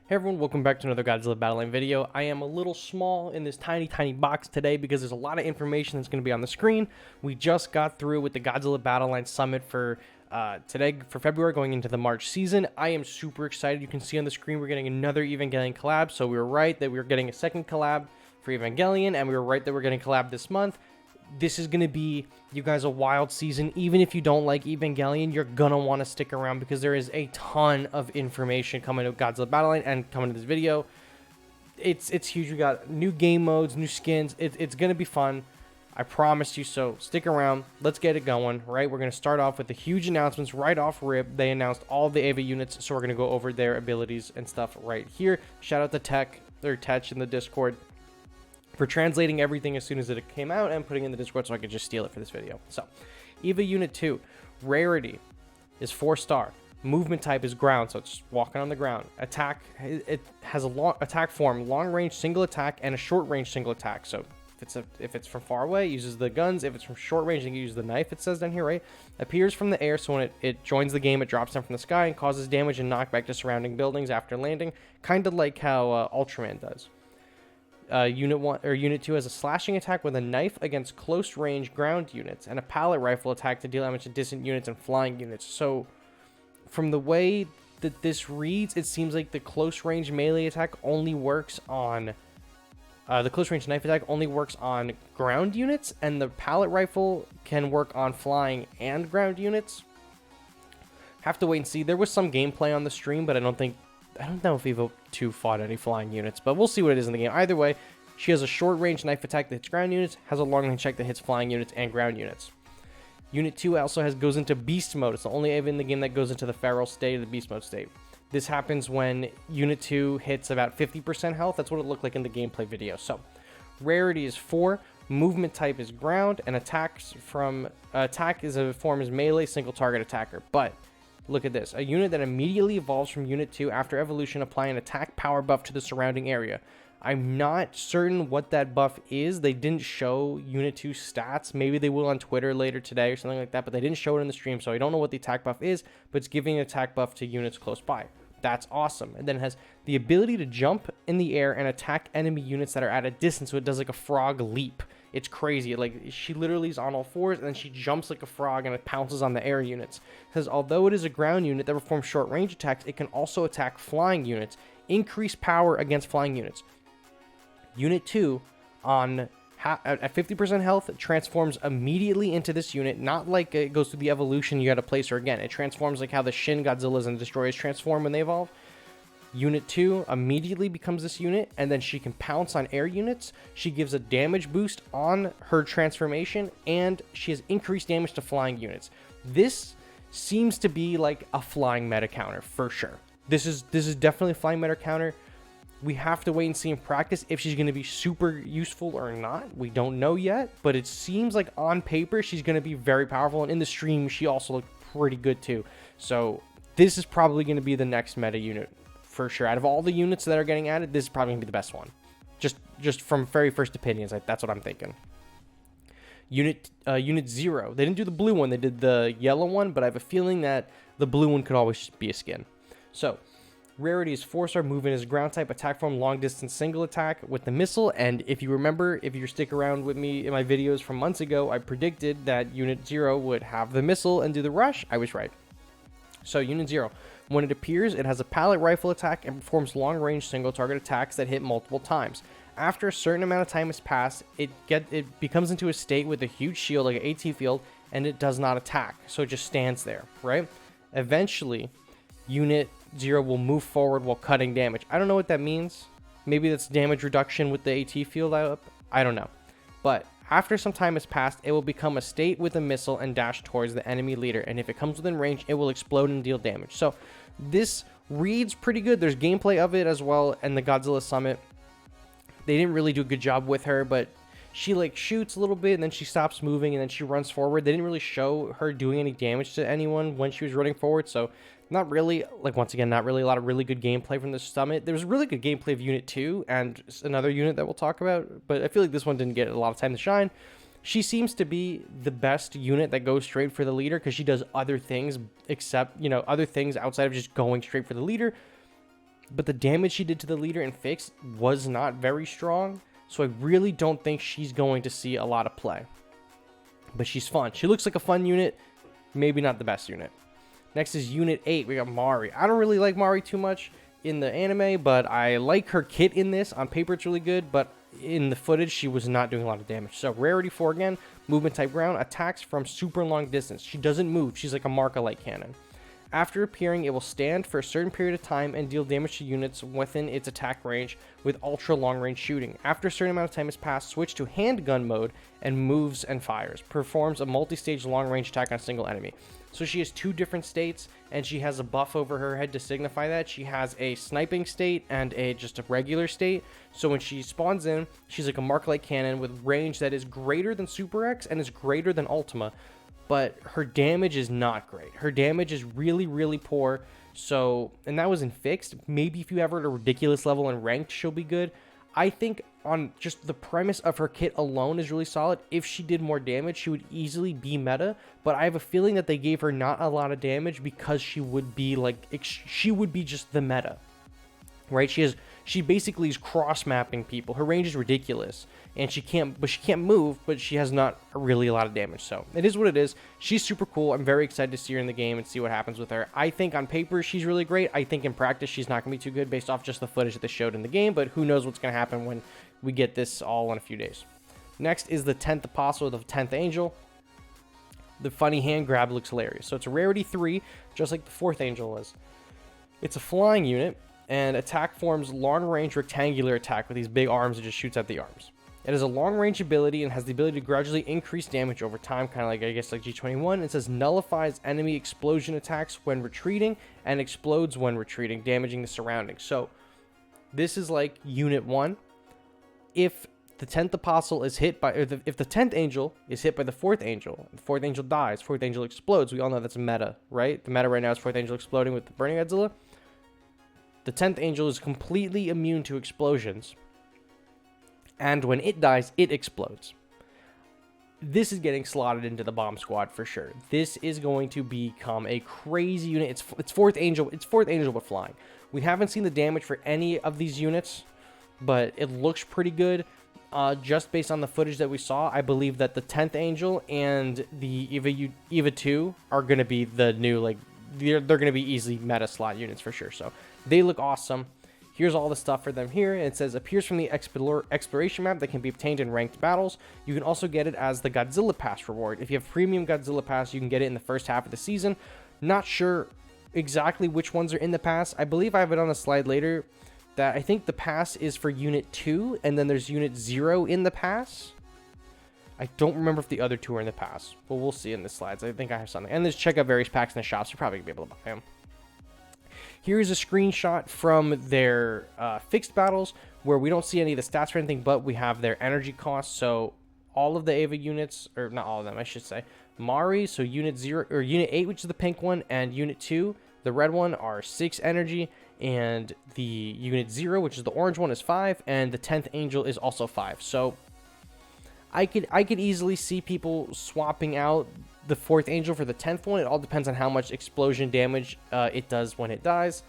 Hey everyone, welcome back to another Godzilla Battle Line video. I am a little small in this tiny box today because there's a lot of information that's going to be on the screen. We just got through with the Godzilla Battle Line Summit for today, for February, going into the March season. I am super excited. You can see on the screen we're getting another Evangelion collab, so we were right that we were getting a second collab for Evangelion, and we were right that we're getting collab this month. This is going to be, you guys, a wild season. Even if you don't like Evangelion, you're going to want to stick around because there is a ton of information coming to Godzilla Battle Line and coming to this video. It's huge. We got new game modes, new skins. It's going to be fun. I promise you, so stick around. Let's get it going, right? We're going to start off with the huge announcements right off rip. They announced all the Eva units, so we're going to go over their abilities and stuff right here. Shout out to Tech in the Discord for translating everything as soon as it came out and putting it in the Discord so I could just steal it for this video. So, Eva Unit 2, rarity is 4-star. Movement type is ground, so it's walking on the ground. Attack, it has a long attack form, long range single attack and a short range single attack. So if it's from far away, it uses the guns. If it's from short range, it uses the knife. It says down here, right? Appears from the air, so when it joins the game, it drops down from the sky and causes damage and knockback to surrounding buildings after landing, kind of like how Ultraman does. Unit 1 or Unit 2 has a slashing attack with a knife against close range ground units and a pallet rifle attack to deal damage to distant units and flying units. So from the way that this reads, it seems like the close range melee attack only works on the close range knife attack only works on ground units, and the pallet rifle can work on flying and ground units. Have to wait and see. There was some gameplay on the stream, but I don't know if Eva 2 fought any flying units, but we'll see what it is in the game. Either way, she has a short-range knife attack that hits ground units, has a long-range attack that hits flying units and ground units. Unit 2 also goes into beast mode. It's the only Eva in the game that goes into the feral state or the beast mode state. This happens when Unit 2 hits about 50% health. That's what it looked like in the gameplay video. So, rarity is 4, movement type is ground, and attack is a form is melee single target attacker. But look at this. A unit that immediately evolves from Unit 2 after evolution, apply an attack power buff to the surrounding area. I'm not certain what that buff is. They didn't show Unit 2 stats. Maybe they will on Twitter later today or something like that, but they didn't show it in the stream, so I don't know what the attack buff is, but it's giving an attack buff to units close by. That's awesome. And then it has the ability to jump in the air and attack enemy units that are at a distance, so it does like a frog leap. It's crazy. Like, she literally is on all fours, and then she jumps like a frog, and it pounces on the air units. It says, although it is a ground unit that performs short-range attacks, it can also attack flying units. Increase power against flying units. Unit 2, at 50% health, it transforms immediately into this unit. Not like it goes through the evolution, you gotta place her again. It transforms like how the Shin Godzillas and Destroyers transform when they evolve. Unit 2 immediately becomes this unit, and then she can pounce on air units. She gives a damage boost on her transformation, and she has increased damage to flying units. This seems to be like a flying meta counter for sure. This is definitely a flying meta counter. We have to wait and see in practice if she's going to be super useful or not. We don't know yet, but it seems like on paper she's going to be very powerful, and in the stream she also looked pretty good too. So this is probably going to be the next meta unit for sure. Out of all the units that are getting added, this is probably going to be the best one. Just from very first opinions, that's what I'm thinking. Unit 0. They didn't do the blue one, they did the yellow one, but I have a feeling that the blue one could always be a skin. So, rarity is 4-star, movement is ground type, attack form, long distance single attack with the missile. And if you remember, if you stick around with me in my videos from months ago, I predicted that Unit 0 would have the missile and do the rush. I was right. So, Unit 0. When it appears, it has a pallet rifle attack and performs long-range single-target attacks that hit multiple times. After a certain amount of time has passed, it becomes into a state with a huge shield, like an AT field, and it does not attack. So it just stands there, right? Eventually, Unit 0 will move forward while cutting damage. I don't know what that means. Maybe that's damage reduction with the AT field up. I don't know. But after some time has passed, it will become a state with a missile and dash towards the enemy leader. And if it comes within range, it will explode and deal damage. So this reads pretty good. There's gameplay of it as well in the Godzilla Summit. They didn't really do a good job with her, but she like shoots a little bit and then she stops moving and then she runs forward. They didn't really show her doing any damage to anyone when she was running forward. So not really, like, once again, not really a lot of really good gameplay from this summit. There was really good gameplay of Unit 2 and another unit that we'll talk about, but I feel like this one didn't get a lot of time to shine. She seems to be the best unit that goes straight for the leader because she does other things except, other things outside of just going straight for the leader. but the damage she did to the leader in Fixed was not very strong, so I really don't think she's going to see a lot of play. But she's fun. She looks like a fun unit, maybe not the best unit. Next is Unit 8. We got Mari. I don't really like Mari too much in the anime, but I like her kit in this. On paper, it's really good, but in the footage, she was not doing a lot of damage. So, Rarity 4 again, movement type ground, attacks from super long distance. She doesn't move. She's like a Marka light cannon. After appearing, it will stand for a certain period of time and deal damage to units within its attack range with ultra long range shooting. After a certain amount of time has passed, switch to handgun mode and moves and fires. Performs a multi-stage long range attack on a single enemy. So she has 2 different states, and she has a buff over her head to signify that. She has a sniping state and just a regular state. So when she spawns in, she's like a Mark-like cannon with range that is greater than Super X and is greater than Ultima. But her damage is not great. Her damage is really, really poor. So, and that was in Fixed. Maybe if you have her at a ridiculous level in Ranked, she'll be good. I think on just the premise of her kit alone is really solid. If she did more damage, she would easily be meta. But I have a feeling that they gave her not a lot of damage because she would be like, she would be just the meta. Right? She basically is cross-mapping people. Her range is ridiculous, and she can't move, but she has not really a lot of damage. So it is what it is. She's super cool. I'm very excited to see her in the game and see what happens with her. I think on paper she's really great. I think in practice she's not going to be too good based off just the footage that they showed in the game, but who knows what's going to happen when we get this all in a few days. Next is the 10th Apostle, the 10th Angel. The funny hand grab looks hilarious. So it's a rarity 3, just like the 4th Angel was. It's a flying unit, and attack forms long-range rectangular attack with these big arms. It just shoots at the arms. It has a long-range ability and has the ability to gradually increase damage over time, kind of like, I guess, like G21. It says nullifies enemy explosion attacks when retreating and explodes when retreating, damaging the surroundings. So this is like Unit 1. If the 10th Apostle is hit by, if the 10th Angel is hit by the 4th Angel, the 4th Angel dies, 4th Angel explodes. We all know that's meta, right? The meta right now is 4th Angel exploding with the Burning Godzilla. The 10th Angel is completely immune to explosions. And when it dies, it explodes. This is getting slotted into the bomb squad for sure. This is going to become a crazy unit. It's 4th Angel. It's 4th Angel but flying. We haven't seen the damage for any of these units, but it looks pretty good. Just based on the footage that we saw, I believe that the 10th Angel and the Eva 2 are going to be the new, like, they're going to be easily meta slot units for sure. So they look awesome. Here's all the stuff for them here. It says appears from the exploration map that can be obtained in ranked battles. You can also get it as the Godzilla Pass reward. If you have premium Godzilla Pass, you can get it in the first half of the season. Not sure exactly which ones are in the pass. I believe I have it on a slide later that I think the pass is for Unit 2, and then there's Unit 0 in the pass. I don't remember if the other 2 are in the pass, but we'll see in the slides. I think I have something. And there's check out various packs in the shops. You're probably going to be able to buy them. Here's a screenshot from their fixed battles where we don't see any of the stats or anything, but we have their energy costs. So all of the Eva units, or not all of them, I should say, Mari, so Unit 0 or Unit 8, which is the pink one, and Unit 2, the red one, are 6 energy, and the Unit 0, which is the orange one, is 5, and the 10th Angel is also 5. So I could easily see people swapping out the 4th Angel for the 10th one. It all depends on how much explosion damage it does when it dies.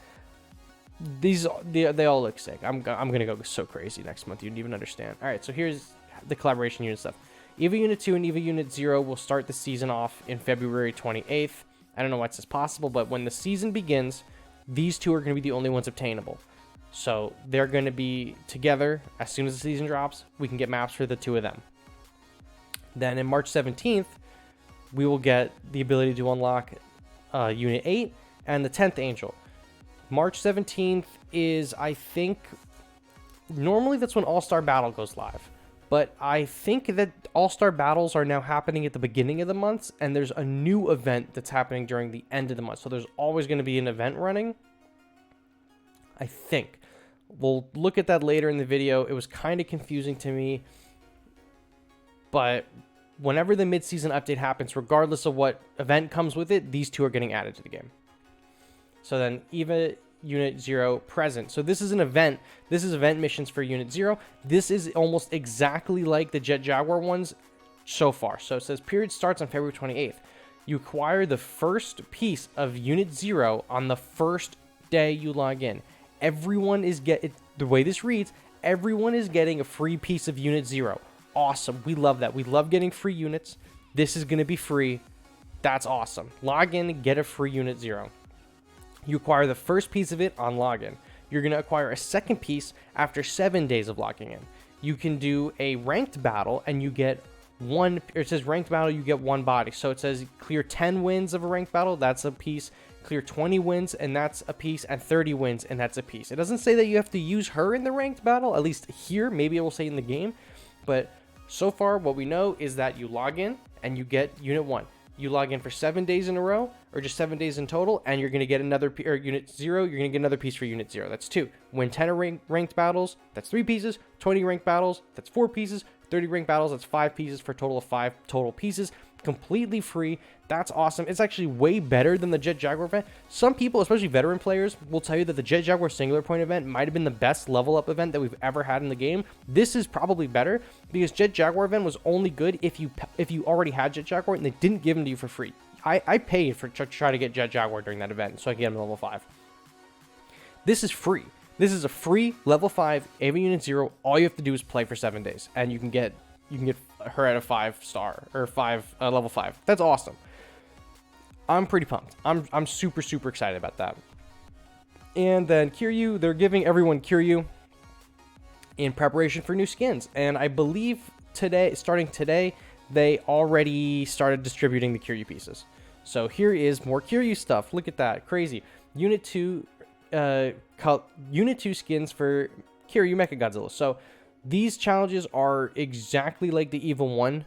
They all look sick. I'm gonna go so crazy next month. You don't even understand. All right, so here's the collaboration unit stuff. Eva Unit 2 and Eva Unit 0 will start the season off in February 28th. I don't know why it's possible, but when the season begins, these 2 are going to be the only ones obtainable. So they're going to be together as soon as the season drops. We can get maps for the 2 of them. Then in March 17th, we will get the ability to unlock Unit 8 and the 10th Angel. March 17th is, I think, normally that's when All-Star Battle goes live. But I think that All-Star Battles are now happening at the beginning of the months, and there's a new event that's happening during the end of the month. So there's always going to be an event running, I think. We'll look at that later in the video. It was kind of confusing to me. But whenever the mid-season update happens, regardless of what event comes with it, these 2 are getting added to the game. So then Eva Unit 0 present. So this is an event. This is event missions for Unit 0. This is almost exactly like the Jet Jaguar ones so far. So it says period starts on February 28th. You acquire the first piece of Unit 0 on the first day you log in. everyone is the way this reads, everyone is getting a free piece of Unit 0. Awesome. We love that. We love getting free units. This is going to be free. That's awesome. Log in, get a free Unit 0. You acquire the first piece of it on login. You're going to acquire a second piece after 7 days of logging in. You can do a ranked battle and you get one, or it says ranked battle, you get one body. So it says clear 10 wins of a ranked battle, that's a piece. Clear 20 wins and that's a piece, and 30 wins and that's a piece. It doesn't say that you have to use her in the ranked battle, at least here. Maybe it will say in the game, but so far what we know is that you log in and you get Unit 1. You log in for 7 days in a row, or just 7 days in total, and you're going to get another Unit 0. You're going to get another piece for Unit 0. That's 2. Win 10 ranked battles, that's 3 pieces. 20 ranked battles, that's 4 pieces. 30 ranked battles, that's 5 pieces, for a total of 5 total pieces. Completely free. That's awesome. It's actually way better than the Jet Jaguar event. Some people, especially veteran players, will tell you that the Jet Jaguar singular point event might have been the best level up event that we've ever had in the game. This is probably better because Jet Jaguar event was only good if you already had Jet Jaguar and they didn't give them to you for free. I paid to try to get Jet Jaguar during that event so I could get him to level 5. This is free. This is a free level 5 Eva Unit 0. All you have to do is play for 7 days and you can get her at a 5-star or level 5. That's awesome. I'm pretty pumped. I'm super excited about that. And then Kiryu, they're giving everyone Kiryu in preparation for new skins. And I believe starting today, they already started distributing the Kiryu pieces. So here is more Kiryu stuff. Look at that, crazy. Unit 2 skins for Kiryu Mechagodzilla. So these challenges are exactly like the Eva 1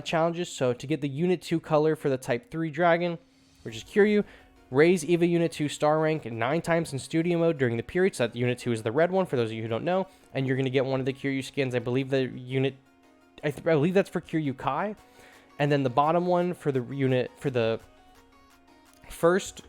challenges. So to get the Unit 2 color for the Type 3 Dragon, which is Kiryu, raise Eva Unit 2 star rank 9 times in studio mode during the period. So that Unit 2 is the red one, for those of you who don't know. And you're going to get one of the Kiryu skins. I believe I believe that's for Kiryu Kai. And then the bottom one for the unit, for the first...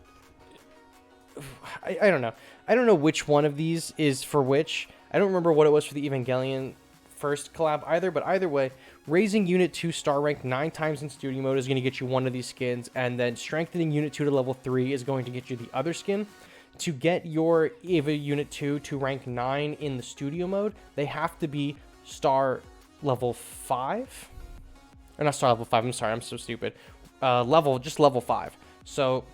I don't know. I don't know which one of these is for which. I don't remember what it was for the Evangelion first collab either, but either way, raising Unit 2 star rank 9 times in studio mode is going to get you one of these skins, and then strengthening Unit 2 to level 3 is going to get you the other skin. To get your Eva Unit 2 to rank 9 in the studio mode, they have to be star level 5. Or not star level 5, I'm sorry, I'm so stupid. Just level 5. So...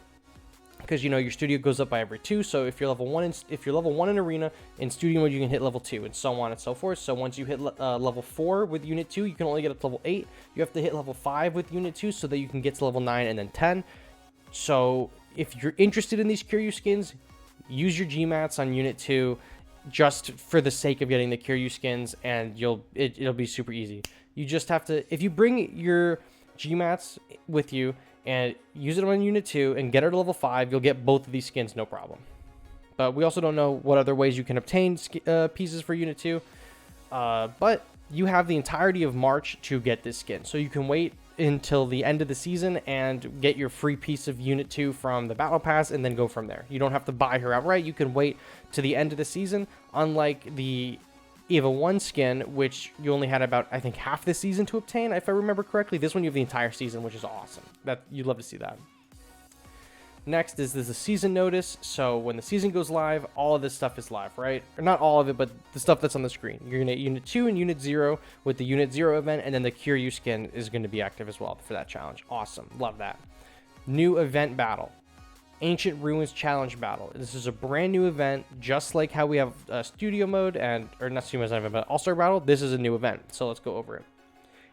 because your studio goes up by every 2, so if you're level 1 in arena, in studio mode you can hit level 2 and so on and so forth. So once you hit level 4 with Unit 2, you can only get up to level 8. You have to hit level 5 with Unit 2 so that you can get to level 9 and then 10. So if you're interested in these Kiryu skins, use your GMATs on Unit 2 just for the sake of getting the Kiryu skins, and it'll be super easy. You just have to, if you bring your GMATs with you and use it on Unit 2 and get her to level 5, you'll get both of these skins, no problem. But we also don't know what other ways you can obtain pieces for Unit 2. But you have the entirety of March to get this skin. So you can wait until the end of the season and get your free piece of Unit 2 from the Battle Pass and then go from there. You don't have to buy her outright. You can wait to the end of the season, unlike the Eva 1 skin, which you only had about, I think, half the season to obtain, if I remember correctly. This one you have the entire season, which is awesome. You'd love to see that. Next is there's a season notice. So when the season goes live, all of this stuff is live, right? Or not all of it, but the stuff that's on the screen. You're going to Unit 2 and Unit 0 with the Unit 0 event, and then the Kiryu skin is going to be active as well for that challenge. Awesome. Love that. New event battle. Ancient Ruins Challenge Battle. This is a brand new event, just like how we have studio mode or not studio mode, but All-Star Battle. This is a new event, so let's go over it.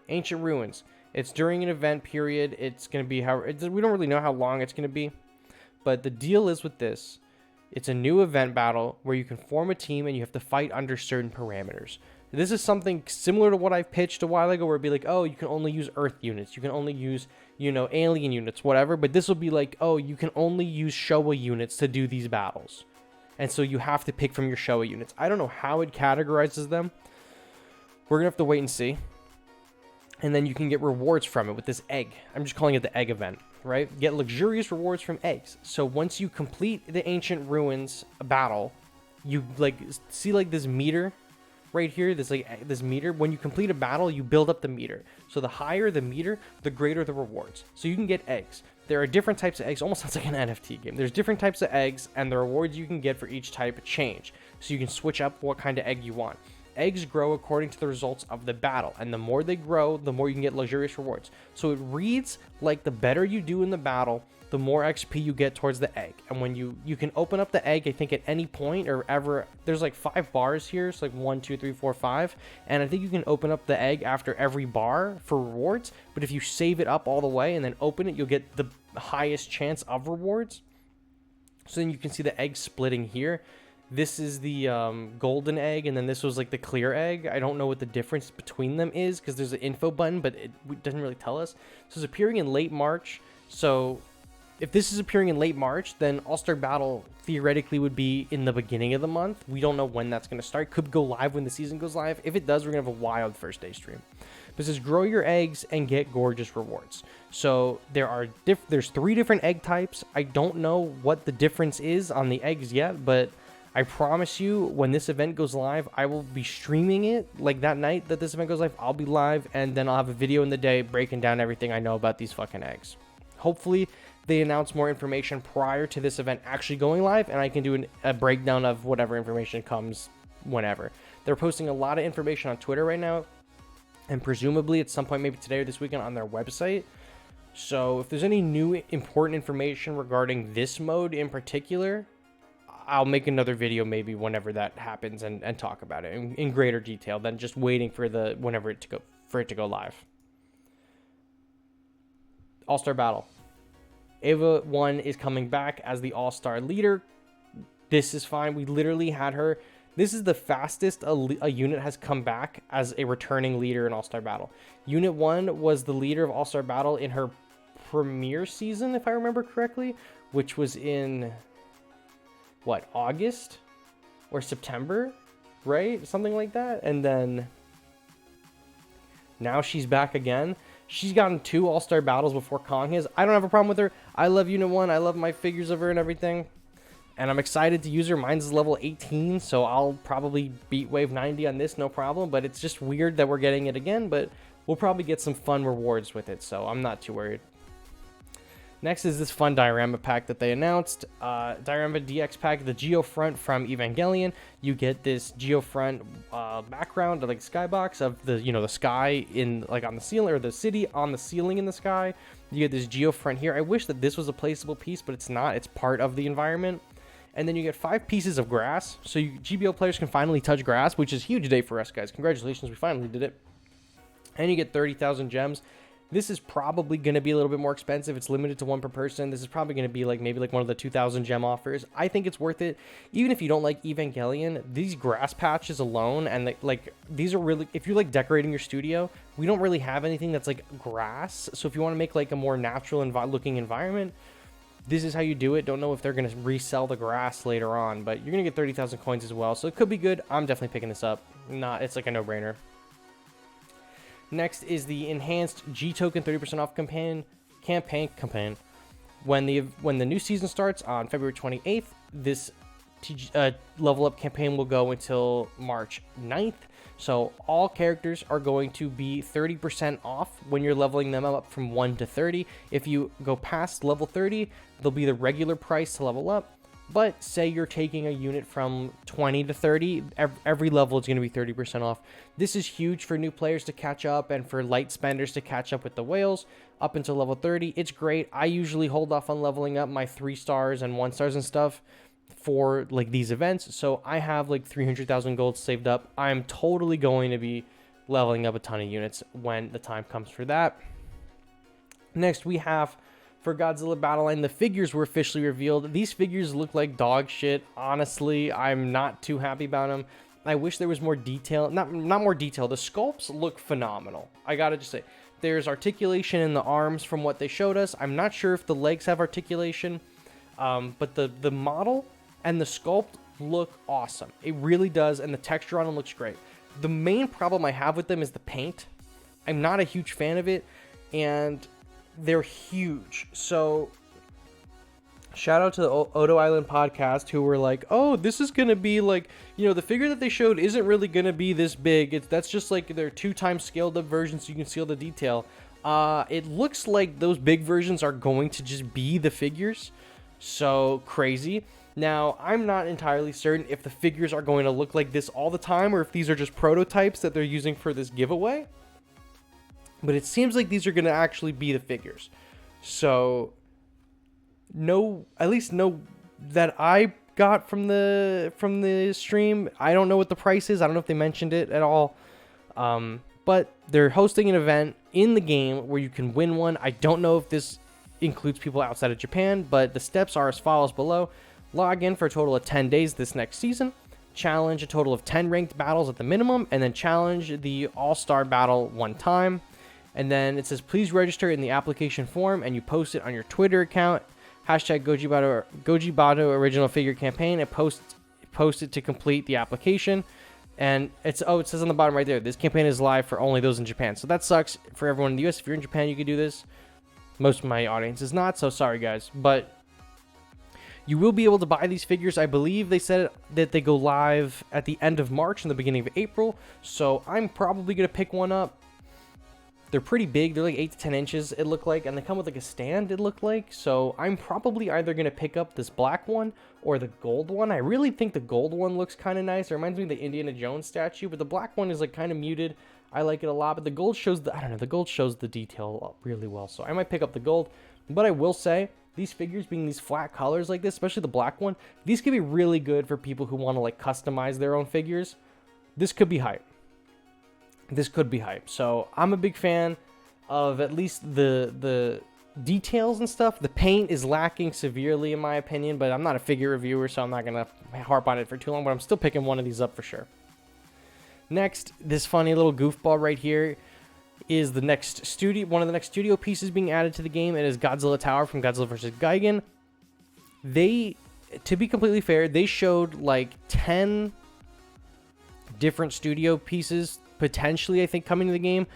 Ancient Ruins. It's during an event period. It's going to be we don't really know how long it's going to be, but the deal is with this, it's a new event battle where you can form a team and you have to fight under certain parameters. This is something similar to what I pitched a while ago, where it'd be like, oh, you can only use Earth units, you can only use alien units, whatever. But this will be like, oh, you can only use Showa units to do these battles. And so you have to pick from your Showa units. I don't know how it categorizes them. We're going to have to wait and see. And then you can get rewards from it with this egg. I'm just calling it the egg event, right? Get luxurious rewards from eggs. So once you complete the Ancient Ruins battle, you see this meter right here, this meter. When you complete a battle, you build up the meter. So the higher the meter, the greater the rewards. So you can get eggs. there are different types of eggs. Almost sounds like an NFT game. There's different types of eggs, and the rewards you can get for each type change. So you can switch up what kind of egg you want. Eggs grow according to the results of the battle, and the more they grow, the more you can get luxurious rewards. So it reads like the better you do in the battle, the more XP you get towards the egg. And when you can open up the egg, I think at any point or ever, there's like 5 bars here. It's like 1, 2, 3, 4, 5. And I think you can open up the egg after every bar for rewards. But if you save it up all the way and then open it, you'll get the highest chance of rewards. So then you can see the egg splitting here. This is the golden egg, and then this was like the clear egg. I don't know what the difference between them is because there's an info button, but it doesn't really tell us. So it's appearing in late March. So if this is appearing in late March, then All-Star Battle theoretically would be in the beginning of the month. We don't know when that's going to start. Could go live when the season goes live. If it does, we're going to have a wild first day stream. But it says grow your eggs and get gorgeous rewards. So there's 3 different egg types. I don't know what the difference is on the eggs yet, but I promise you, when this event goes live, I will be streaming it. Like that night that this event goes live, I'll be live, and then I'll have a video in the day breaking down everything I know about these fucking eggs. Hopefully, they announce more information prior to this event actually going live, and I can do a breakdown of whatever information comes whenever. They're posting a lot of information on Twitter right now, and presumably at some point, maybe today or this weekend, on their website. So if there's any new important information regarding this mode in particular, I'll make another video maybe whenever that happens and talk about it in greater detail than just waiting for it to go live. All-Star Battle. Eva 1 is coming back as the All-Star leader. This is fine. We literally had her. This is the fastest a unit has come back as a returning leader in All-Star Battle. Unit 1 was the leader of All-Star Battle in her premiere season, if I remember correctly, which was in August or September, right? Something like that. And then now she's back again. She's gotten 2 All-Star Battles before Kong has. I don't have a problem with her. I love Unit 1. I love my figures of her and everything. And I'm excited to use her. Mine's level 18, so I'll probably beat Wave 90 on this, no problem. But it's just weird that we're getting it again, but we'll probably get some fun rewards with it, so I'm not too worried. Next is this fun diorama pack that they announced. Diorama DX pack, the Geofront from Evangelion. You get this Geofront background, like skybox of the sky in on the ceiling, or the city on the ceiling in the sky. You get this Geofront here. I wish that this was a placeable piece, but it's not. It's part of the environment. And then you get 5 pieces of grass, so GBL players can finally touch grass, which is a huge day for us, guys. Congratulations, we finally did it. And you get 30,000 gems. This is probably going to be a little bit more expensive. It's limited to 1 per person. This is probably going to be maybe one of the 2,000 gem offers. I think it's worth it. Even if you don't like Evangelion, these grass patches alone, and these are really, if you like decorating your studio, we don't really have anything that's like grass. So if you want to make a more natural looking environment, this is how you do it. Don't know if they're going to resell the grass later on, but you're going to get 30,000 coins as well. So it could be good. I'm definitely picking this up. It's like a no-brainer. Next is the enhanced G token 30% off campaign. When the new season starts on February 28th, this level up campaign will go until March 9th. So all characters are going to be 30% off when you're leveling them up from 1 to 30. If you go past level 30, they'll be the regular price to level up. But say you're taking a unit from 20 to 30, every level is going to be 30% off. This is huge for new players to catch up and for light spenders to catch up with the whales up until level 30. It's great. I usually hold off on leveling up my 3 stars and 1 stars and stuff for these events. So I have 300,000 gold saved up. I'm totally going to be leveling up a ton of units when the time comes for that. Next we have, for Godzilla Battle Line, the figures were officially revealed. These figures look like dog shit. Honestly, I'm not too happy about them. I wish there was more detail. Not more detail. The sculpts look phenomenal. I gotta just say, there's articulation in the arms from what they showed us. I'm not sure if the legs have articulation, but the model and the sculpt look awesome. It really does, and the texture on them looks great. The main problem I have with them is the paint. I'm not a huge fan of it, and they're huge. So shout out to the Odo Island podcast, who were like, oh, this is gonna be the figure that they showed isn't really gonna be this big. That's just they're 2 times scaled up versions, so you can see all the detail. It looks like those big versions are going to just be the figures. So crazy. Now, I'm not entirely certain if the figures are going to look like this all the time or if these are just prototypes that they're using for this giveaway. But it seems like these are going to actually be the figures. So, at least no that I got from the stream. I don't know what the price is. I don't know if they mentioned it at all. But they're hosting an event in the game where you can win one. I don't know if this includes people outside of Japan, but the steps are as follows below. Log in for a total of 10 days this next season. Challenge a total of 10 ranked battles at the minimum, and then challenge the All-Star Battle one time. And then it says, please register in the application form, and you post it on your Twitter account. Hashtag Goji Bato Original Figure Campaign, and post it to complete the application. And it says on the bottom right there, this campaign is live for only those in Japan. So that sucks for everyone in the US. If you're in Japan, you could do this. Most of my audience is not, so sorry guys. But you will be able to buy these figures. I believe they said that they go live at the end of March and the beginning of April. So I'm probably going to pick one up. They're pretty big. They're like 8 to 10 inches, it looked like. And they come with like a stand, it looked like. So I'm probably either going to pick up this black one or the gold one. I really think the gold one looks kind of nice. It reminds me of the Indiana Jones statue. But the black one is like kind of muted. I like it a lot. But the gold shows the gold shows the detail really well. So I might pick up the gold. But I will say, these figures being these flat colors like this, especially the black one, these could be really good for people who want to like customize their own figures. This could be hype. This could be hype. So I'm a big fan of at least the details and stuff. The paint is lacking severely in my opinion, but I'm not a figure reviewer, so I'm not going to harp on it for too long, but I'm still picking one of these up for sure. Next, this funny little goofball right here is one of the next studio pieces being added to the game. It is Godzilla Tower from Godzilla vs. Gigan. To be completely fair, they showed like 10 different studio pieces potentially, I think, coming to the game.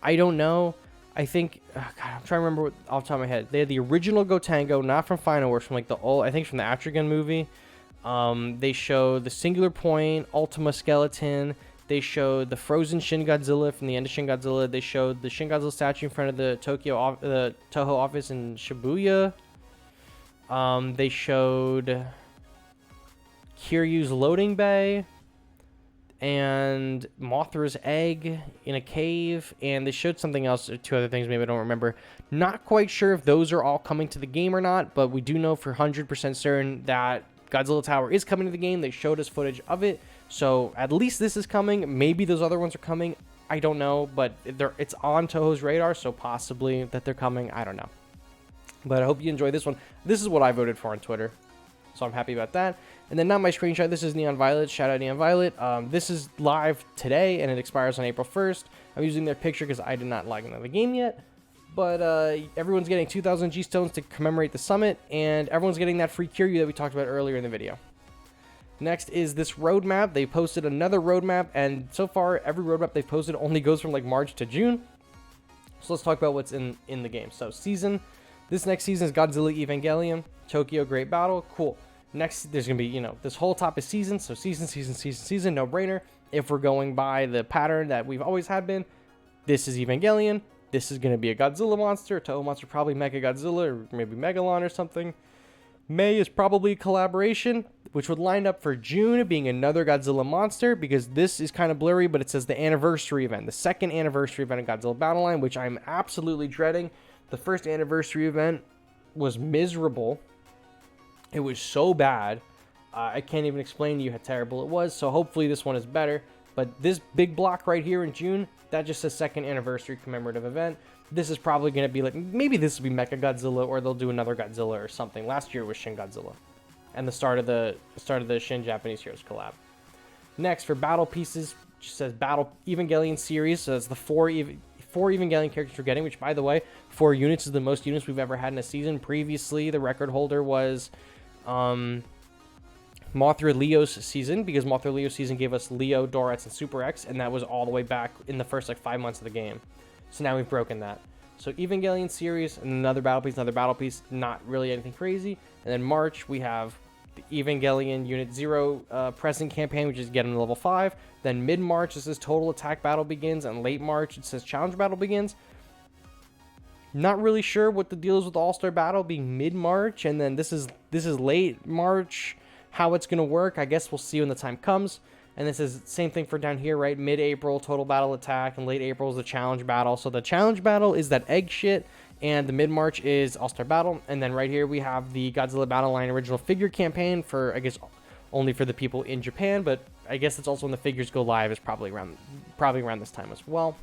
I don't know. I think, God, I'm trying to remember off the top of my head. They had the original Gotengo, not from Final Wars, from like the old, I think from the Atrigan movie. They showed the Singular Point, Ultima Skeleton. They showed the frozen Shin Godzilla from the end of Shin Godzilla. They showed the Shin Godzilla statue in front of the Toho office in Shibuya. They showed Kiryu's loading bay and Mothra's egg in a cave, and they showed something else, two other things maybe I don't remember. Not quite sure if those are all coming to the game or not, but we do know for 100% certain that Godzilla Tower is coming to the game. They showed us footage of it, so at least this is coming. Maybe those other ones are coming. I don't know, but it's on Toho's radar, so possibly that they're coming. I don't know. But I hope you enjoy this one. This is what I voted for on Twitter, so I'm happy about that. And then not my screenshot. This is Neon Violet. Shout out Neon Violet. This is live today, and it expires on April 1st. I'm using their picture because I did not log into the game yet. But everyone's getting 2,000 G-Stones to commemorate the summit, and everyone's getting that free Kiryu that we talked about earlier in the video. Next is this roadmap. They posted another roadmap, and so far, every roadmap they've posted only goes from like March to June. So let's talk about what's in the game. So this next season is Godzilla Evangelion, Tokyo Great Battle. Cool. Next, there's going to be, this whole top is season. So season, no brainer. If we're going by the pattern that we've always had been, this is Evangelion. This is going to be a Godzilla monster. Toho monster, probably Mecha Godzilla or maybe Megalon or something. May is probably a collaboration, which would line up for June being another Godzilla monster, because this is kind of blurry, but it says the anniversary event, the second anniversary event of Godzilla Battle Line, which I'm absolutely dreading. The first anniversary event was miserable. It was so bad. I can't even explain to you how terrible it was. So hopefully this one is better. But this big block right here in June, that just says second anniversary commemorative event. This is probably going to be like, maybe this will be Mecha Godzilla, or they'll do another Godzilla or something. Last year was Shin Godzilla, and the start of the Shin Japanese Heroes collab. Next, for battle pieces, just says Battle Evangelion series. So it's the four Evangelion characters we're getting, which, by the way, 4 units is the most units we've ever had in a season. Previously, the record holder was Mothra Leo's season, because Mothra Leo's season gave us Leo, Doretz, and Super X, and that was all the way back in the first 5 months of the game. So now we've broken that. So Evangelion series, and another battle piece, not really anything crazy. And then March, we have the Evangelion Unit 0 present campaign, which is getting to level 5. Then mid-March, it says Total Attack Battle begins, and late March, it says Challenge Battle begins. Not really sure what the deal is with All-Star Battle being mid-March, and then this is late March. How it's gonna work, I guess we'll see when the time comes. And this is the same thing for down here, right? Mid-April, Total Battle Attack, and late April is the Challenge Battle. So the Challenge Battle is that egg shit, and the mid-March is All-Star Battle. And then right here we have the Godzilla Battle Line original figure campaign for, I guess, only for the people in Japan, but I guess it's also when the figures go live is probably around this time as well.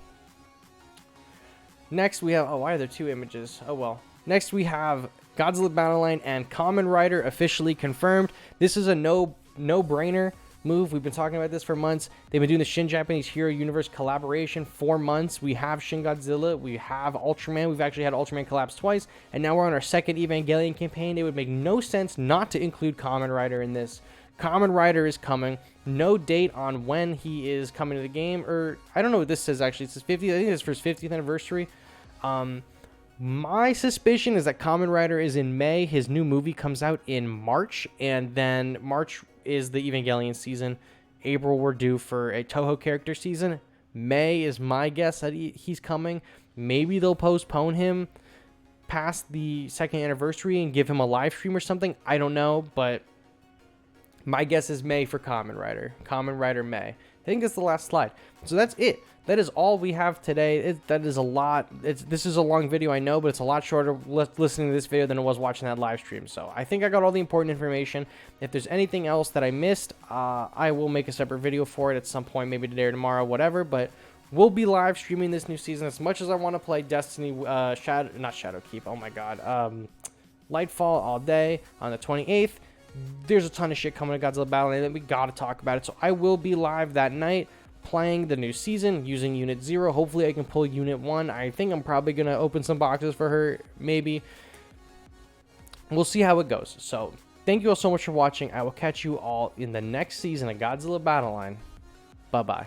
Next we have, oh, why are there two images? Oh well. Next we have Godzilla Battle Line and Kamen Rider officially confirmed. This is a no-brainer move. We've been talking about this for months. They've been doing the Shin Japanese Hero Universe collaboration for months. We have Shin Godzilla, we have Ultraman, we've actually had Ultraman collapse twice, and now we're on our second Evangelion campaign. It would make no sense not to include Kamen Rider in this. Kamen Rider is coming. No date on when he is coming to the game, or I don't know what this says actually. It says 50th, I think it's for his 50th anniversary. My suspicion is that Kamen Rider is in May. His new movie comes out in March, and then March is the Evangelion season. April we're due for a Toho character season. May is my guess that he's coming. Maybe they'll postpone him past the second anniversary and give him a live stream or something. I don't know, but my guess is May for Kamen Rider. Kamen Rider May. I think that's the last slide. So that's it. That is all we have today. That is a lot. This is a long video, I know, but it's a lot shorter listening to this video than it was watching that live stream. So I think I got all the important information. If there's anything else that I missed, I will make a separate video for it at some point, maybe today or tomorrow, whatever. But we'll be live streaming this new season. As much as I want to play Destiny, not Shadowkeep, oh my god, Lightfall all day on the 28th. There's a ton of shit coming to Godzilla Battle Line that we gotta talk about it. So I will be live that night playing the new season using Unit 0. Hopefully I can pull Unit 1. I think I'm probably gonna open some boxes for her, maybe. We'll see how it goes. So thank you all so much for watching. I will catch you all in the next season of Godzilla Battle Line. Bye bye.